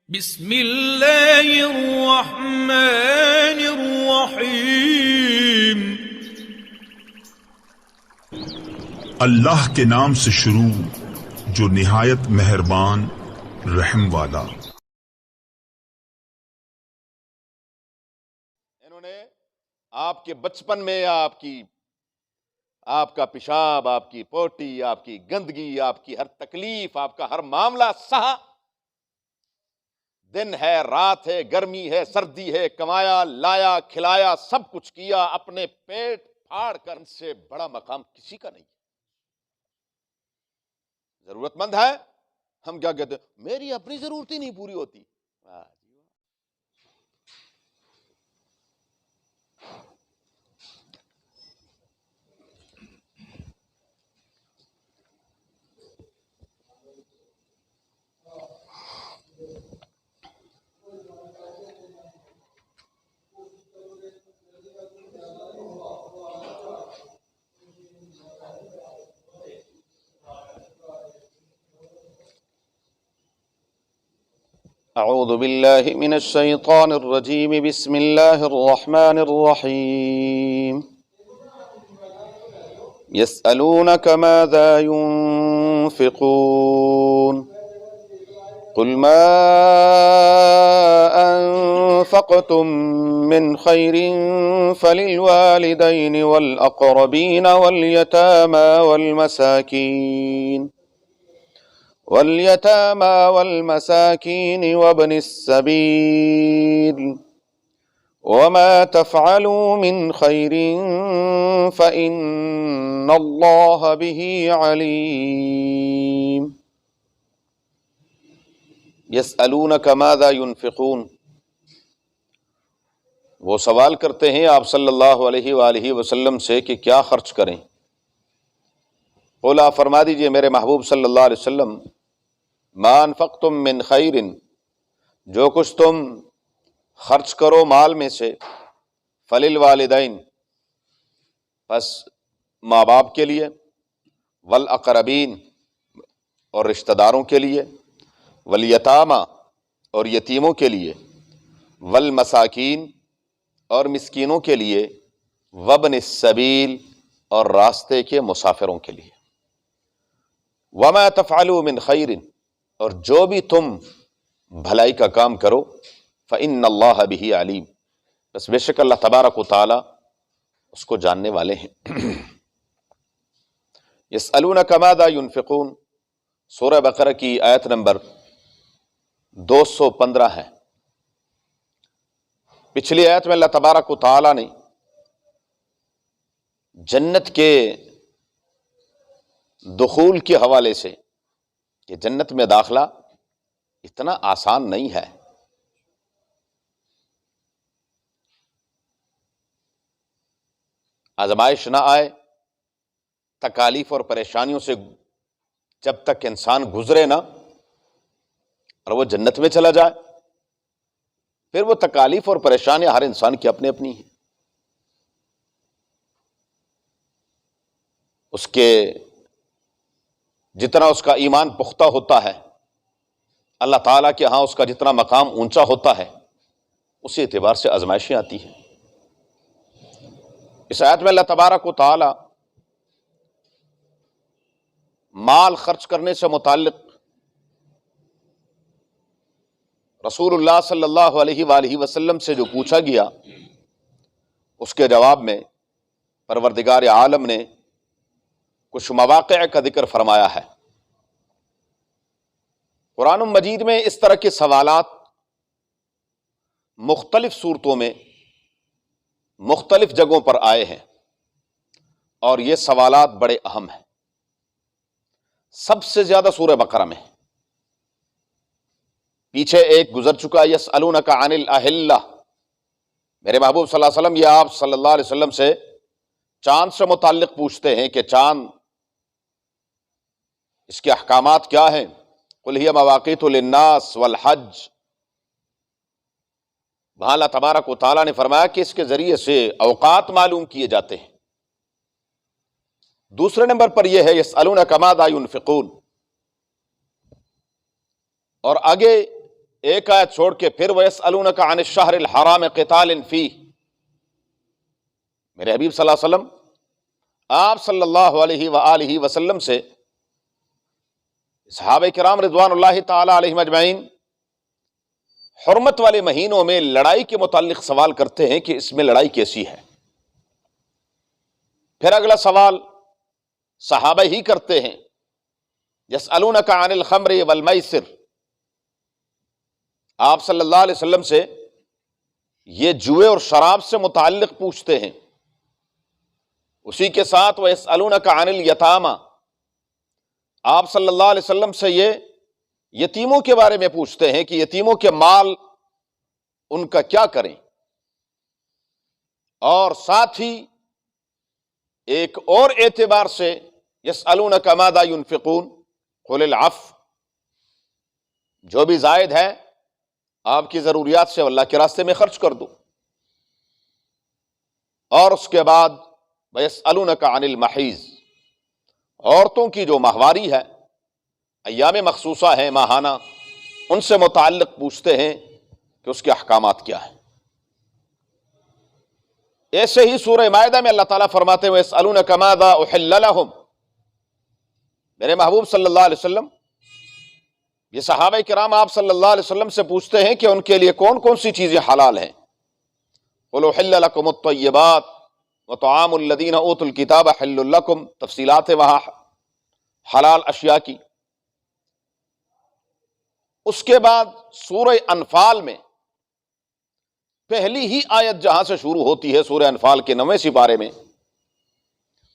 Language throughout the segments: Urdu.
بسم اللہ الرحمن الرحیم۔ اللہ کے نام سے شروع جو نہایت مہربان رحم والا۔ انہوں نے آپ کے بچپن میں آپ کا پیشاب، آپ کی پوٹی، آپ کی گندگی، آپ کی ہر تکلیف، آپ کا ہر معاملہ سہا۔ دن ہے، رات ہے، گرمی ہے، سردی ہے، کمایا، لایا، کھلایا، سب کچھ کیا، اپنے پیٹ پھاڑ کر۔ ان سے بڑا مقام کسی کا نہیں۔ ضرورت مند ہے، ہم کیا کہتے ہیں، میری اپنی ضرورت ہی نہیں پوری ہوتی۔ اعوذ باللہ من الشیطان الرجیم، بسم اللہ الرحمن الرحیم۔ یسألونک ماذا ينفقون قل ما انفقتم من خیر فللوالدین والاقربین واليتامى وابن السبيل وما تفعلوا من خير فإن الله به عليم۔ يسألونك ماذا ينفقون، وہ سوال کرتے ہیں آپ صلی اللہ علیہ وآلہ وسلم سے کہ کیا خرچ کریں۔ قل، آپ فرما دیجئے میرے محبوب صلی اللہ علیہ وسلم، ما انفقتم من خیر، جو کچھ تم خرچ کرو مال میں سے، فللوالدین، پس ماں باپ کے لیے، والاقربین، اور رشتہ داروں کے لیے، والیتامى، اور یتیموں کے لیے، والمساکین، اور مسکینوں کے لیے، وابن السبیل، اور راستے کے مسافروں کے لیے۔ وما تفعلوا من خیر، اور جو بھی تم بھلائی کا کام کرو، فإن اللہ بہ علیم، بس بے شک اللہ تبارک و تعالی اس کو جاننے والے ہیں۔ یسألونک ماذا ينفقون، سورہ بقرہ کی آیت نمبر 215 ہے۔ پچھلی آیت میں اللہ تبارک و تعالی نے جنت کے دخول کے حوالے سے کہ جنت میں داخلہ اتنا آسان نہیں ہے۔ آزمائش نہ آئے، تکالیف اور پریشانیوں سے جب تک انسان گزرے نہ اور وہ جنت میں چلا جائے، پھر وہ تکالیف اور پریشانیاں ہر انسان کی اپنی اپنی ہیں۔ اس کے جتنا اس کا ایمان پختہ ہوتا ہے، اللہ تعالیٰ کے ہاں اس کا جتنا مقام اونچا ہوتا ہے، اسی اعتبار سے آزمائشیں آتی ہیں۔ اس آیت میں اللہ تبارک و تعالیٰ مال خرچ کرنے سے متعلق رسول اللہ صلی اللہ علیہ وآلہ وسلم سے جو پوچھا گیا، اس کے جواب میں پروردگار عالم نے کچھ مواقع کا ذکر فرمایا ہے۔ قرآن مجید میں اس طرح کے سوالات مختلف صورتوں میں مختلف جگہوں پر آئے ہیں، اور یہ سوالات بڑے اہم ہیں۔ سب سے زیادہ سورہ بقرہ میں، پیچھے ایک گزر چکا، یسألونک عن الأہلہ، میرے محبوب صلی اللہ علیہ وسلم یہ آپ صلی اللہ علیہ وسلم سے چاند سے متعلق پوچھتے ہیں کہ چاند، اس کے احکامات کیا ہیں؟ قل ہی مواقیت للناس والحج، وہاں اللہ تبارک و تعالیٰ نے فرمایا کہ اس کے ذریعے سے اوقات معلوم کیے جاتے ہیں۔ دوسرے نمبر پر یہ ہے یسألونک ماذا ينفقون، اور آگے ایک آیت چھوڑ کے پھر وَيَسْأَلُونَكَ عَنِ الشَّهْرِ الْحَرَامِ قِتَالٍ فِيهِ، میرے حبیب صلی اللہ علیہ وسلم آپ صلی اللہ علیہ وآلہ وسلم سے صحابہ کرام رضوان اللہ تعالی علیہم اجمعین حرمت والے مہینوں میں لڑائی کے متعلق سوال کرتے ہیں کہ اس میں لڑائی کیسی ہے۔ پھر اگلا سوال صحابہ ہی کرتے ہیں، یسألونک عن الخمر والمیسر، آپ صلی اللہ علیہ وسلم سے یہ جوئے اور شراب سے متعلق پوچھتے ہیں۔ اسی کے ساتھ وَيَسْأَلُونَكَ عَنِ الْيَتَامَى، آپ صلی اللہ علیہ وسلم سے یہ یتیموں کے بارے میں پوچھتے ہیں کہ یتیموں کے مال ان کا کیا کریں، اور ساتھ ہی ایک اور اعتبار سے یسألونک ماذا ينفقون قل العفو، جو بھی زائد ہے آپ کی ضروریات سے اللہ کے راستے میں خرچ کر دو۔ اور اس کے بعد وَيَسْأَلُونَكَ عَنِ الْمَحِيضِ، عورتوں کی جو ماہواری ہے، ایام مخصوصہ ہیں ماہانہ، ان سے متعلق پوچھتے ہیں کہ اس کے احکامات کیا ہیں۔ ایسے ہی سورہ مائدہ میں اللہ تعالیٰ فرماتے ہوئے وَيَسْأَلُونَكَ مَاذَا أُحِلَّ لَهُمْ، میرے محبوب صلی اللہ علیہ وسلم یہ صحابہ کرام آپ صلی اللہ علیہ وسلم سے پوچھتے ہیں کہ ان کے لیے کون کون سی چیزیں حلال ہیں۔ قُلْ أُحِلَّ لَكُمُ الطَّيِّبَاتُ وَطَعَامُ الَّذِينَ أُوتُوا الْكِتَابَ حِلٌّ لَكُمْ، تفصیلات ہے وہاں حلال اشیاء کی۔ اس کے بعد سورہ انفال میں پہلی ہی آیت جہاں سے شروع ہوتی ہے سورہ انفال کے 9ویں سپارے میں،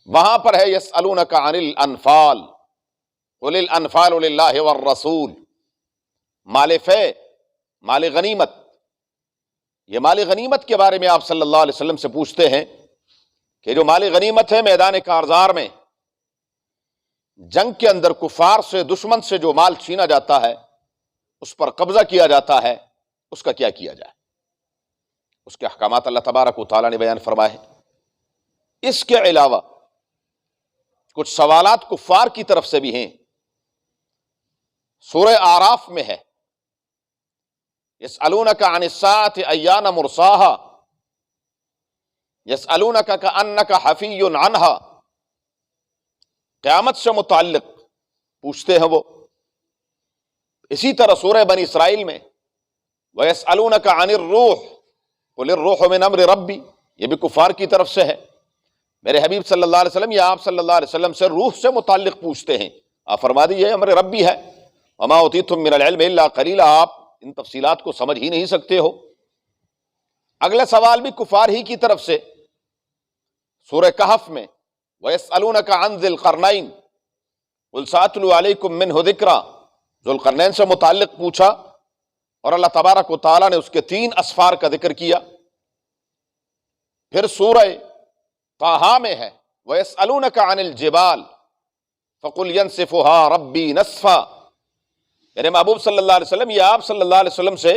وہاں پر ہے یسألونک عن الانفال قل الانفال للہ والرسول، مال فے، مال غنیمت، یہ مال غنیمت کے بارے میں آپ صلی اللہ علیہ وسلم سے پوچھتے ہیں کہ جو مال غنیمت ہے میدان کارزار میں جنگ کے اندر کفار سے، دشمن سے جو مال چھینا جاتا ہے، اس پر قبضہ کیا جاتا ہے، اس کا کیا کیا جائے، اس کے احکامات اللہ تبارک و تعالیٰ نے بیان فرمائے ہیں۔ اس کے علاوہ کچھ سوالات کفار کی طرف سے بھی ہیں، سورہ اعراف میں ہے یسألونک عن الساعۃ ایان مرساہا یسألونک کأنک حفی عنہا، قیامت سے متعلق پوچھتے ہیں وہ۔ اسی طرح سورہ بنی اسرائیل میں وَيَسْأَلُونَكَ عَنِ الرُّوحِ قُلِ الرُّوحُ مِنْ أَمْرِ رَبِّي، یہ بھی کفار کی طرف سے ہے۔ میرے حبیب صلی اللہ علیہ وسلم یا آپ صلی اللہ علیہ وسلم سے روح سے متعلق پوچھتے ہیں، آپ فرما دیجئے امر ربی ہے، وَمَا أُوتِيتُم مِّنَ الْعِلْمِ إِلَّا قَلِيلًا، آپ ان تفصیلات کو سمجھ ہی نہیں سکتے ہو۔ اگلا سوال بھی کفار ہی کی طرف سے سورہ کہف میں وَيَسْأَلُونَكَ عَنْ ذِي الْقَرْنَيْنِ قُلْ سَأَتْلُو عَلَيْكُم مِّنْهُ ذِكْرًا، ذوالقرنین سے متعلق پوچھا، اور اللہ تبارک و تعالیٰ نے اس کے 3 اسفار کا ذکر کیا۔ پھر سورہ طٰہٰ میں ہے وَيَسْأَلُونَكَ عَنِ الْجِبَالِ فَقُلْ يَنسِفُهَا رَبِّي نَسْفًا، میرے محبوب صلی اللہ علیہ وسلم یہ آپ صلی اللہ علیہ وسلم سے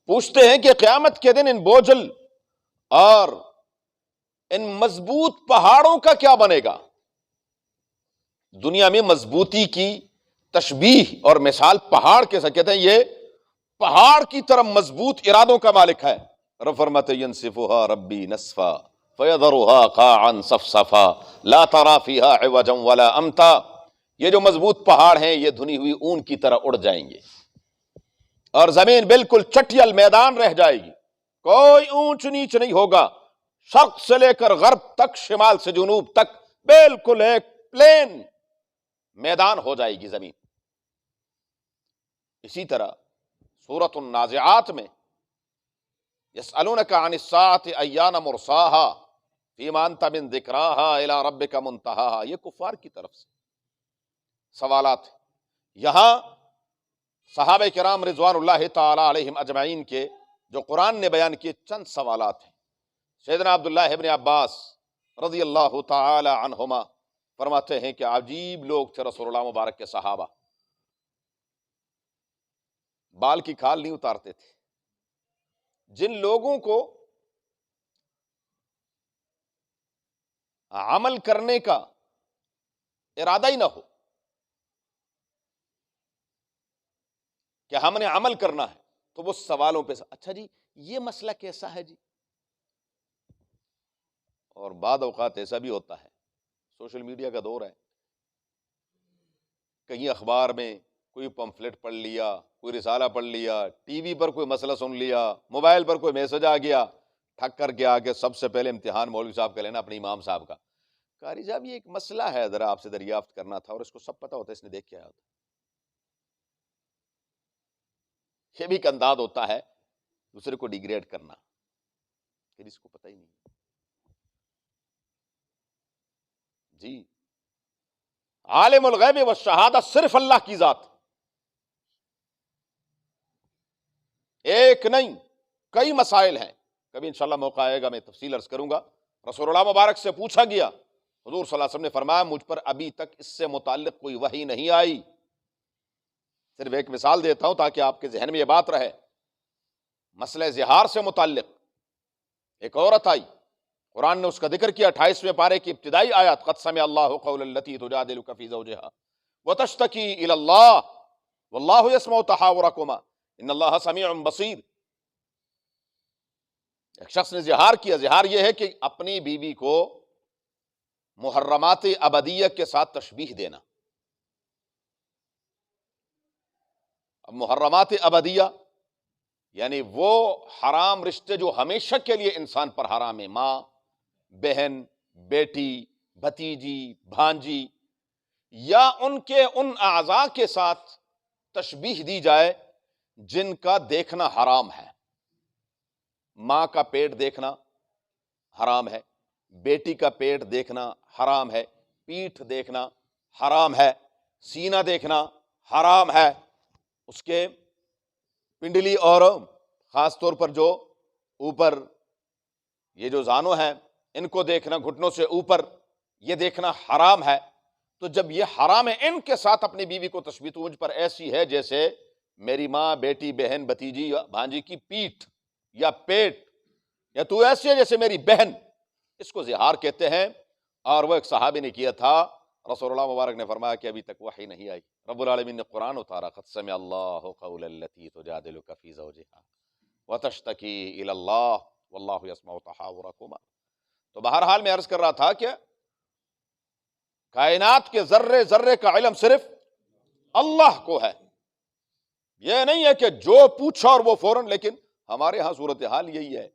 پوچھتے ہیں کہ قیامت کے دن ان بوجھل اور ان مضبوط پہاڑوں کا کیا بنے گا۔ دنیا میں مضبوطی کی تشبیہ اور مثال پہاڑ کے ساتھ کہتے ہیں یہ پہاڑ کی طرح مضبوط ارادوں کا مالک ہے۔ رب فرماتے ينسفها ربی نسفا فيذرها قاعا صفصفا لا ترى فيها عوجا ولا امتا، یہ جو مضبوط پہاڑ ہیں یہ دھنی ہوئی اون کی طرح اڑ جائیں گے، اور زمین بالکل چٹیل میدان رہ جائے گی، کوئی اونچ نیچ نہیں ہوگا، شرق سے لے کر غرب تک، شمال سے جنوب تک بالکل ایک پلین میدان ہو جائے گی زمین۔ اسی طرح سورۃ النازعات میں یسألونک عن الساعۃ ایان مرساہا فیما انت من ذکراہا الی ربک منتہاہا، یہ کفار کی طرف سے سوالات ہیں۔ یہاں صحابہ کرام رضوان اللہ تعالی علیہم اجمعین کے جو قرآن نے بیان کیے چند سوالات ہیں۔ سیدنا عبداللہ ابن عباس رضی اللہ تعالی عنہما فرماتے ہیں کہ عجیب لوگ تھے رسول اللہ مبارک کے صحابہ، بال کی کھال نہیں اتارتے تھے۔ جن لوگوں کو عمل کرنے کا ارادہ ہی نہ ہو کہ ہم نے عمل کرنا ہے، تو وہ سوالوں پہ اچھا جی یہ مسئلہ کیسا ہے جی. اور بعض اوقات ایسا بھی ہوتا ہے، سوشل میڈیا کا دور ہے، کہیں اخبار میں کوئی پمفلٹ پڑھ لیا، کوئی رسالہ پڑھ لیا، ٹی وی پر کوئی مسئلہ سن لیا، موبائل پر کوئی میسج آ گیا، ٹھک کر کے آگے سب سے پہلے امتحان مولوی صاحب کا لینا اپنے امام صاحب کا. قاری صاحب یہ ایک مسئلہ ہے، ذرا آپ سے دریافت کرنا تھا، اور اس کو سب پتہ ہوتا ہے، اس نے دیکھ کے آیا ہوتا. یہ بھی ایک انداز ہوتا ہے دوسرے کو ڈیگریڈ کرنا کہ اس کو پتہ ہی نہیں. جی عالم الغیب والشہادہ صرف اللہ کی ذات، ایک نہیں کئی مسائل ہیں. کبھی انشاءاللہ موقع آئے گا میں تفصیل عرض کروں گا. رسول اللہ مبارک سے پوچھا گیا، حضور صلی اللہ علیہ وسلم نے فرمایا مجھ پر ابھی تک اس سے متعلق کوئی وحی نہیں آئی. صرف ایک مثال دیتا ہوں تاکہ آپ کے ذہن میں یہ بات رہے. مسئلہ زہار سے متعلق ایک عورت آئی، قرآن نے اس کا ذکر کیا 28ویں پارے کی ابتدائی آیات، قد سمع اللہ قول التی تجادلک فی زوجہا وتشتکی الی اللہ واللہ یسمع تحاورکما ان اللہ سمیع بصیر. ایک شخص نے زہار کیا. زہار یہ ہے کہ اپنی بیوی کو محرمات ابدیہ کے ساتھ تشبیہ دینا. اب محرمات ابدیہ یعنی وہ حرام رشتے جو ہمیشہ کے لیے انسان پر حرام ہے، ماں، بہن، بیٹی، بھتیجی، بھانجی، یا ان کے ان اعضاء کے ساتھ تشبیہ دی جائے جن کا دیکھنا حرام ہے. ماں کا پیٹ دیکھنا حرام ہے، بیٹی کا پیٹ دیکھنا حرام ہے، پیٹھ دیکھنا حرام ہے، سینہ دیکھنا حرام ہے، اس کے پنڈلی اور خاص طور پر جو اوپر یہ جو زانو ہیں ان کو دیکھنا، گھٹنوں سے اوپر یہ دیکھنا حرام ہے. تو جب یہ حرام ہے ان کے ساتھ اپنی بیوی کو تشبیہ، تو مجھ پر ایسی ہے جیسے میری ماں، بیٹی، بہن، بھتیجی یا بھانجی کی پیٹھ یا پیٹ، یا تو ایسی ہے جیسے میری بہن. اس کو زہار کہتے ہیں. اور وہ ایک صحابی نے کیا تھا، رسول اللہ مبارک نے فرمایا کہ ابھی تک وحی نہیں آئی. رب العالمین نے قرآن اتارا، قد سمع اللہ قول التی تجادلک فی زوجہا وتشتکی الی اللہ واللہ یسمع تحاورکما. تو بہرحال میں عرض کر رہا تھا کہ کائنات کے ذرے ذرے کا علم صرف اللہ کو ہے. یہ نہیں ہے کہ جو پوچھا اور وہ فوراً. لیکن ہمارے ہاں صورتحال یہی ہے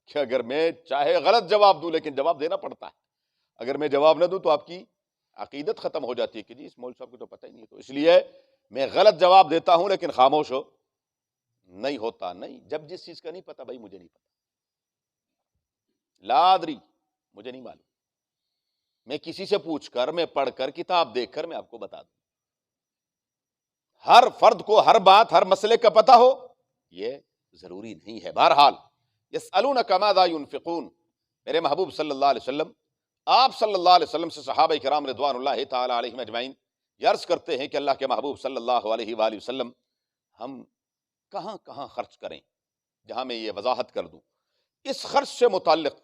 کہ اگر میں چاہے غلط جواب دوں لیکن جواب دینا پڑتا ہے. اگر میں جواب نہ دوں تو آپ کی عقیدت ختم ہو جاتی ہے کہ جی اس مولوی صاحب کو تو پتہ ہی نہیں. تو اس لیے میں غلط جواب دیتا ہوں لیکن خاموش ہو نہیں ہوتا. نہیں، جب جس چیز کا نہیں پتا بھائی مجھے نہیں پتا، لا ادری، مجھے نہیں معلوم، میں کسی سے پوچھ کر، میں پڑھ کر، کتاب دیکھ کر میں آپ کو بتا دوں. ہر فرد کو ہر بات، ہر مسئلے کا پتہ ہو یہ ضروری نہیں ہے. بہرحال یسألونک ماذا ينفقون، میرے محبوب صلی اللہ علیہ وسلم، آپ صلی اللہ علیہ وسلم سے صحابہ کرام رضوان اللہ تعالی علیہم اجمعین یہ عرض کرتے ہیں کہ اللہ کے محبوب صلی اللہ علیہ وآلہ وسلم ہم کہاں کہاں خرچ کریں. جہاں میں یہ وضاحت کر دوں، اس خرچ سے متعلق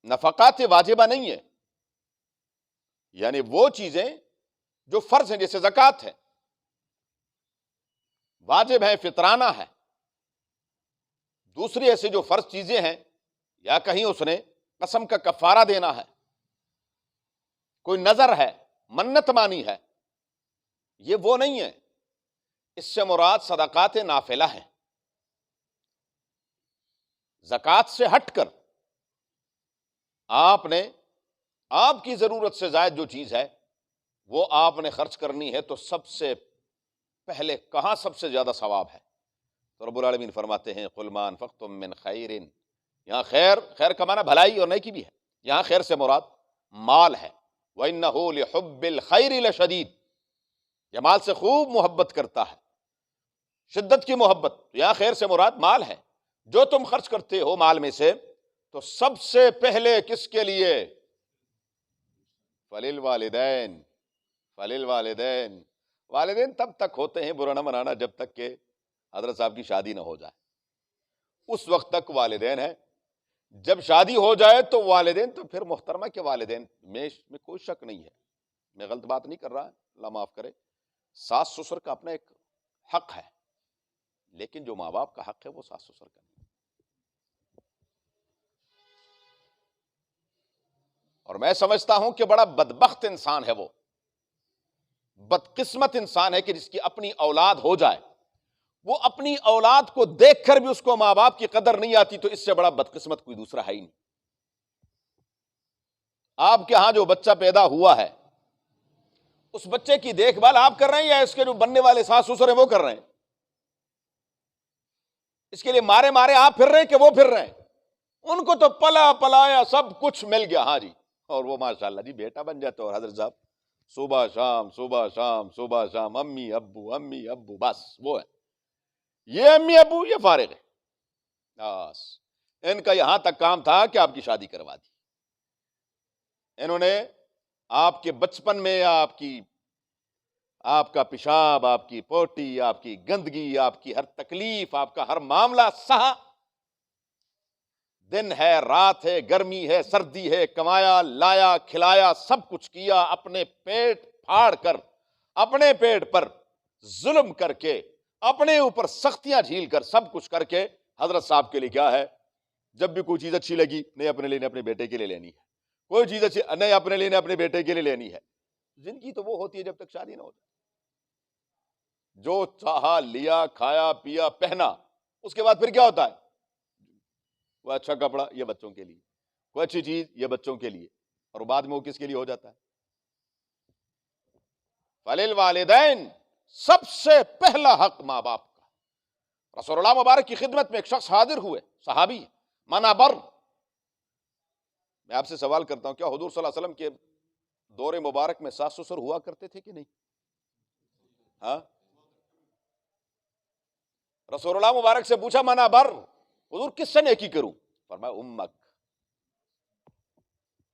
نفقات واجبہ نہیں ہے، یعنی وہ چیزیں جو فرض ہیں جیسے زکوٰۃ ہے، واجب ہے، فطرانہ ہے. دوسری ایسی جو فرض چیزیں ہیں، یا کہیں اس نے قسم کا کفارہ دینا ہے، کوئی نظر ہے، منت مانی ہے، یہ وہ نہیں ہے. اس سے مراد صدقات نافلہ ہیں. زکوٰۃ سے ہٹ کر آپ نے آپ کی ضرورت سے زائد جو چیز ہے وہ آپ نے خرچ کرنی ہے، تو سب سے پہلے کہاں سب سے زیادہ ثواب ہے؟ تو رب العالمین فرماتے ہیں قُلْ مَا أَنفَقْتُم مِّنْ خَيْرٍ. یہاں خیر کا معنی بھلائی اور نیکی بھی ہے. یہاں خیر سے مراد مال ہے. وَإِنَّهُ لِحُبِّ الْخَيْرِ لَشَدِيدٌ، یہ مال سے خوب محبت کرتا ہے، شدت کی محبت. یہاں خیر سے مراد مال ہے. جو تم خرچ کرتے ہو مال میں سے تو سب سے پہلے کس کے لیے؟ فَلِلْوَالِدَيْنِ. فَلِلْوَالِدَيْنِ، والدین تب تک ہوتے ہیں برا نہ منانا جب تک کہ حضرت صاحب کی شادی نہ ہو جائے. اس وقت تک والدین ہیں. جب شادی ہو جائے تو والدین تو پھر محترمہ کے والدین میں کوئی شک نہیں ہے. میں غلط بات نہیں کر رہا، اللہ معاف کرے. ساس سسر کا اپنا ایک حق ہے، لیکن جو ماں باپ کا حق ہے وہ ساس سسر کا نہیں. اور میں سمجھتا ہوں کہ بڑا بدبخت انسان ہے وہ، بدقسمت انسان ہے کہ جس کی اپنی اولاد ہو جائے، وہ اپنی اولاد کو دیکھ کر بھی اس کو ماں باپ کی قدر نہیں آتی. تو اس سے بڑا بدقسمت کوئی دوسرا ہے ہی نہیں. آپ کے ہاں جو بچہ پیدا ہوا ہے، اس بچے کی دیکھ بھال آپ کر رہے ہیں یا اس کے جو بننے والے ساس سسر ہیں وہ کر رہے ہیں؟ اس کے لیے مارے مارے آپ پھر رہے ہیں کہ وہ پھر رہے ہیں؟ ان کو تو پلا پلایا سب کچھ مل گیا. ہاں جی، اور وہ ماشاءاللہ جی بیٹا بن جاتے. اور حضرت صاحب صبح شام صبح شام صبح شام امی ابو بس وہ ہے. یہ امی ابو یہ فارغ ہے، بس ان کا یہاں تک کام تھا کہ آپ کی شادی کروا دی. انہوں نے آپ کے بچپن میں آپ کا پیشاب، آپ کی پوٹی، آپ کی گندگی، آپ کی ہر تکلیف، آپ کا ہر معاملہ سہا. دن ہے رات ہے گرمی ہے سردی ہے، کمایا لایا کھلایا سب کچھ کیا، اپنے پیٹ پھاڑ کر، اپنے پیٹ پر ظلم کر کے، اپنے اوپر سختیاں جھیل کر، سب کچھ کر کے حضرت صاحب کے لیے کیا ہے، جب بھی کوئی چیز اچھی لگی نہیں اپنے لیے، اپنے بیٹے کے لیے لینی ہے. کوئی چیز اچھی نہیں اپنے لیے، اپنے بیٹے کے لیے لینی ہے. زندگی تو وہ ہوتی ہے جب تک شادی نہ ہو جائے. جو چاہا لیا، کھایا پیا پہنا، اس کے بعد پھر کیا ہوتا ہے؟ کوئی اچھا کپڑا یہ بچوں کے لیے، کوئی اچھی چیز یہ بچوں کے لیے، اور بعد میں وہ کس کے لیے ہو جاتا ہے؟ فَلِلْوَالِدَيْنِ، سب سے پہلا حق ماں باپ کا. رسول اللہ مبارک کی خدمت میں ایک شخص حاضر ہوئے، صحابی منا بر. میں آپ سے سوال کرتا ہوں، کیا حضور صلی اللہ علیہ وسلم کے دور مبارک میں ساس سسر ہوا کرتے تھے کہ نہیں؟ ہاں، رسول اللہ مبارک سے پوچھا منا بر، حضور کس سے نیکی کروں؟ فرمایا امک،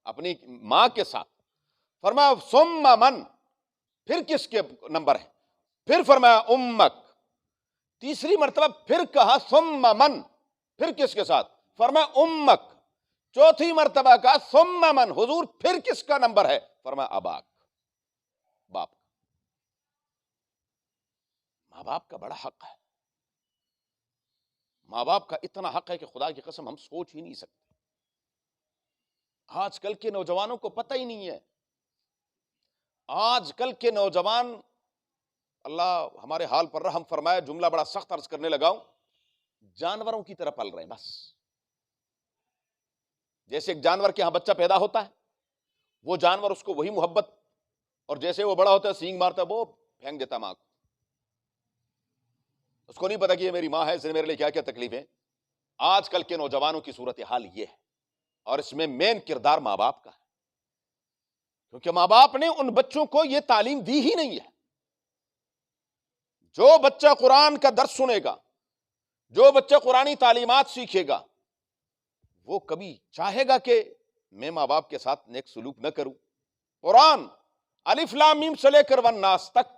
اپنی ماں کے ساتھ. فرمایا ثم من، پھر کس کے نمبر ہے؟ پھر فرمایا امک. تیسری مرتبہ پھر کہا ثم من، پھر کس کے ساتھ؟ فرمایا امک. چوتھی مرتبہ کہا ثم من، حضور پھر کس کا نمبر ہے؟ فرمایا اباک، باپ. ماں باپ کا بڑا حق ہے. ماں باپ کا اتنا حق ہے کہ خدا کی قسم ہم سوچ ہی نہیں سکتے. آج کل کے نوجوانوں کو پتہ ہی نہیں ہے. آج کل کے نوجوان، اللہ ہمارے حال پر رحم فرمائے، جملہ بڑا سخت عرض کرنے لگا ہوں، جانوروں کی طرح پل رہے ہیں. بس جیسے ایک جانور کے ہاں بچہ پیدا ہوتا ہے، وہ جانور اس کو وہی محبت، اور جیسے وہ بڑا ہوتا ہے سینگ مارتا ہے وہ پھینک دیتا ماں کو. اس کو نہیں پتا کہ یہ میری ماں ہے، اس نے میرے لیے کیا کیا تکلیفیں. آج کل کے نوجوانوں کی صورتحال یہ ہے، اور اس میں مین کردار ماں باپ کا ہے، کیونکہ ماں باپ نے ان بچوں کو یہ تعلیم دی ہی نہیں ہے. جو بچہ قرآن کا درس سنے گا، جو بچہ قرآنی تعلیمات سیکھے گا، وہ کبھی چاہے گا کہ میں ماں باپ کے ساتھ نیک سلوک نہ کروں. قرآن الف لام میم سے لے کر والناس تک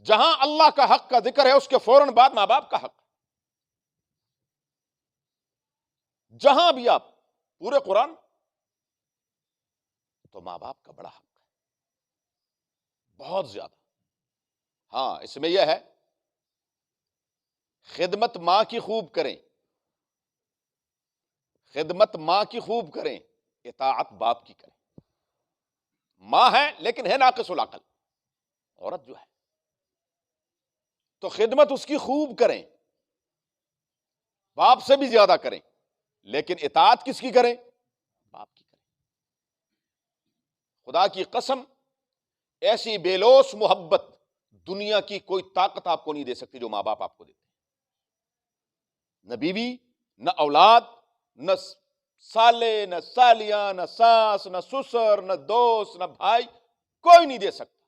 جہاں اللہ کا حق کا ذکر ہے، اس کے فوراً بعد ماں باپ کا حق. جہاں بھی آپ پورے قرآن، تو ماں باپ کا بڑا حق ہے، بہت زیادہ. ہاں، اس میں یہ ہے خدمت ماں کی خوب کریں، خدمت ماں کی خوب کریں، اطاعت باپ کی کریں. ماں ہے لیکن ہے ناقص العقل، عورت جو ہے، تو خدمت اس کی خوب کریں، باپ سے بھی زیادہ کریں، لیکن اطاعت کس کی کریں؟ باپ کی کریں. خدا کی قسم ایسی بے لوث محبت دنیا کی کوئی طاقت آپ کو نہیں دے سکتی جو ماں باپ آپ کو دیتے ہیں. نہ بیوی، نہ اولاد، نہ سالے، نہ سالیاں، نہ ساس، نہ سسر، نہ دوست، نہ بھائی، کوئی نہیں دے سکتا.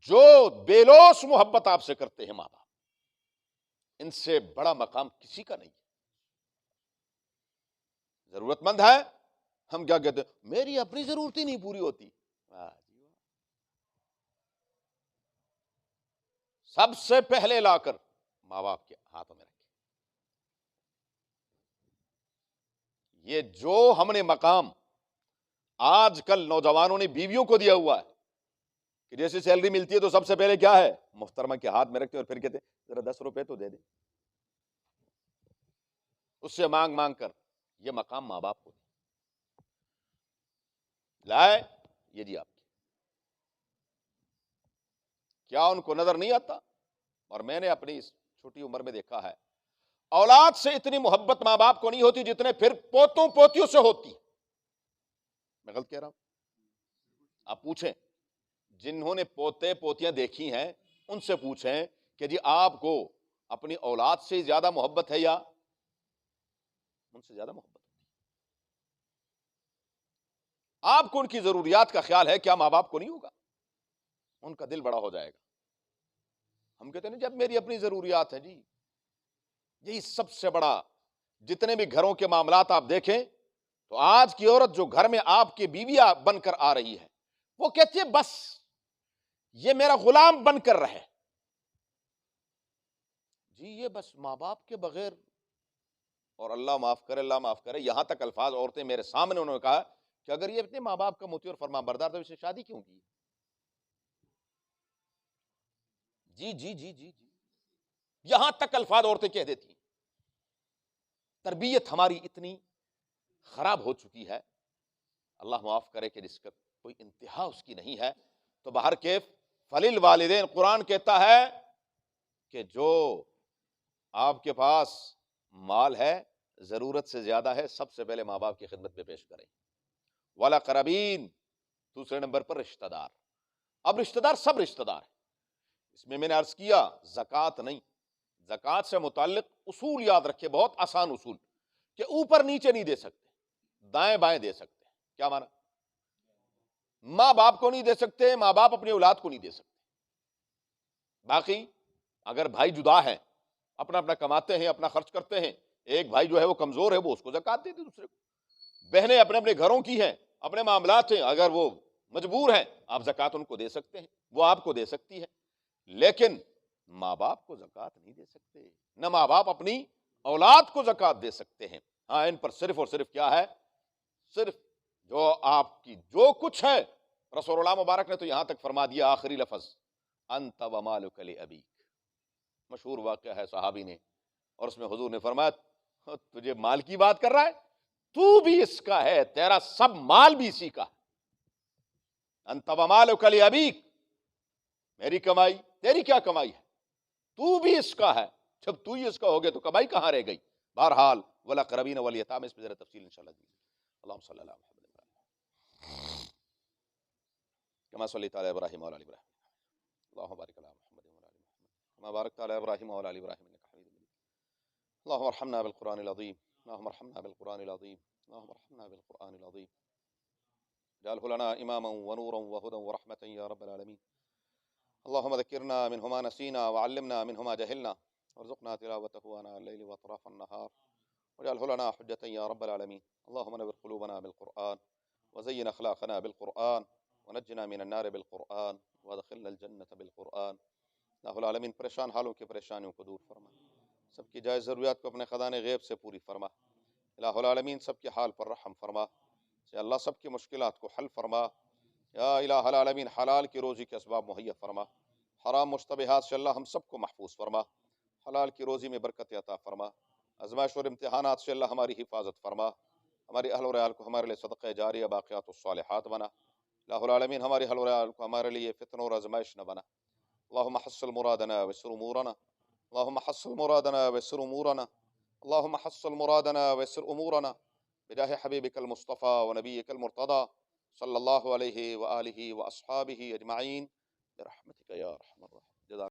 جو بے لوث محبت آپ سے کرتے ہیں ماں باپ، ان سے بڑا مقام کسی کا نہیں ہے. ضرورت مند ہے، ہم کیا کہتے ہیں، میری اپنی ضرورت ہی نہیں پوری ہوتی. سب سے پہلے لا کر ماں باپ کے ہاتھوں میں رکھے. یہ جو ہم نے مقام آج کل نوجوانوں نے بیویوں کو دیا ہوا ہے کہ جیسے سیلری ملتی ہے تو سب سے پہلے کیا ہے، محترمہ کے ہاتھ میں رکھتے اور پھر کہتے ذرا 10 روپے تو دے دیں. اس سے مانگ مانگ کر یہ مقام ماں باپ کو دے. لائے یہ جی آپ کی. کیا ان کو نظر نہیں آتا؟ اور میں نے اپنی اس چھوٹی عمر میں دیکھا ہے اولاد سے اتنی محبت ماں باپ کو نہیں ہوتی جتنے پھر پوتوں پوتیوں سے ہوتی. میں غلط کہہ رہا ہوں؟ آپ پوچھیں جنہوں نے پوتے پوتیاں دیکھی ہیں ان سے پوچھیں کہ جی آپ کو اپنی اولاد سے زیادہ محبت ہے یا ان سے زیادہ محبت؟ آپ کو ان کی ضروریات کا خیال ہے، کیا ماں باپ کو نہیں ہوگا؟ ان کا دل بڑا ہو جائے گا. ہم کہتے ہیں جب میری اپنی ضروریات ہیں. جی یہی سب سے بڑا، جتنے بھی گھروں کے معاملات آپ دیکھیں تو آج کی عورت جو گھر میں آپ کی بیوی بن کر آ رہی ہے وہ کہتی ہے بس یہ میرا غلام بن کر رہے. جی یہ بس ماں باپ کے بغیر، اور اللہ معاف کرے یہاں تک الفاظ عورتیں میرے سامنے انہوں نے کہا کہ اگر یہ اپنے ماں باپ کا مطیع اور فرما بردار تو اسے شادی کیوں کی؟ جی جی جی جی جی یہاں تک الفاظ عورتیں کہہ دیتی. تربیت ہماری اتنی خراب ہو چکی ہے، اللہ معاف کرے کہ جس کا کوئی انتہا اس کی نہیں ہے. تو بہر کیف فللوالدین، قرآن کہتا ہے کہ جو آپ کے پاس مال ہے ضرورت سے زیادہ ہے سب سے پہلے ماں باپ کی خدمت میں پیش کریں. والاقربین، دوسرے نمبر پر رشتہ دار. اب رشتہ دار سب رشتہ دار ہیں. اس میں نے عرض کیا زکوٰۃ نہیں، زکوٰۃ سے متعلق اصول یاد رکھے، بہت آسان اصول، کہ اوپر نیچے نہیں دے سکتے، دائیں بائیں دے سکتے. کیا مانا؟ ماں باپ کو نہیں دے سکتے، ماں باپ اپنی اولاد کو نہیں دے سکتے. باقی اگر بھائی جدا ہیں، اپنا اپنا کماتے ہیں، اپنا خرچ کرتے ہیں، ایک بھائی جو ہے وہ کمزور ہے وہ اس کو زکوٰۃ دیتے دوسرے کو. بہنیں اپنے اپنے گھروں کی ہیں، اپنے معاملات ہیں، اگر وہ مجبور ہیں آپ زکوٰۃ ان کو دے سکتے ہیں، وہ آپ کو دے سکتی ہے. لیکن ماں باپ کو زکوٰۃ نہیں دے سکتے، نہ ماں باپ اپنی اولاد کو زکوٰۃ دے سکتے ہیں. ہاں ان پر صرف اور صرف کیا ہے؟ صرف جو آپ کی جو کچھ ہے. رسول اللہ مبارک نے تو یہاں تک فرما دیا آخری لفظ انت ومالک لابیک. مشہور واقعہ ہے صحابی نے، اور اس میں حضور نے فرمایا تجھے مال کی بات کر رہا ہے، تو بھی اس کا ہے، تیرا سب مال بھی اسی کا ہے. انت ومالک لابیک، میری کمائی تیری کیا کمائی ہے، تو بھی اس کا ہے. جب تو ہی اس کا ہو گیا تو کمائی کہاں رہ گئی؟ بہرحال والاقربین والیتامی، اس پہ ذرا تفصیل انشاءاللہ دی. اللہم صلی اللہ علیہ وسلم کما صلیت علی ابراہیم وعلی آل ابراہیم، اللہم بارک علی محمد وعلی آل محمد کما بارکت علی ابراہیم وعلی آل ابراہیم انک حمید مجید. اللہم ارحمنا بالقرآن العظیم، اللہم ارحمنا بالقرآن العظیم، اللہم ارحمنا بالقرآن العظیم، اجعلہ لنا اماما ونورا وہدى ورحمة یا رب العالمین. اللہم ذکرنا منہ ما نسینا وعلمنا منہ ما جہلنا وارزقنا تلاوته آناء الليل واطراف النہار واجعلہ لنا حجة یا رب العالمین. اللہم نور قلوبنا بالقرآن وزین اخلاقنا بالقرآن ونجنا من النار بالقرآن وادخلنا الجنة بالقرآن. اللہ العالمین پریشان حالوں کی پریشانیوں کو دور فرما، سب کی جائز ضروریات کو اپنے خزانے غیب سے پوری فرما. الہ العالمین سب کے حال پر رحم فرما، یا اللہ سب کی مشکلات کو حل فرما. یا الہ العالمین حلال کی روزی کے اسباب مہیا فرما، حرام مشتبہات سے اللہ ہم سب کو محفوظ فرما. حلال کی روزی میں برکت عطا فرما، آزمائش اور امتحانات سے اللہ ہماری حفاظت فرما. ہماری اہل و عیال کو ہمارے لیے صدقہ جاریہ باقیات الصالحات بنا. الہ العالمین ہماری اہل و عیال کو ہمارے لیے فتنہ اور آزمائش نہ بنا. اللہم حصل مرادنا ویسر امورنا، اللہم حصل مرادنا ویسر امورنا، اللہم حصل مرادنا ویسر امورنا بجاہ حبیبک المصطفیٰ ونبیک المرتضی صلی اللہ علیہ وآلہ واصحابہ اجمعین برحمتک یا ارحم الراحمین.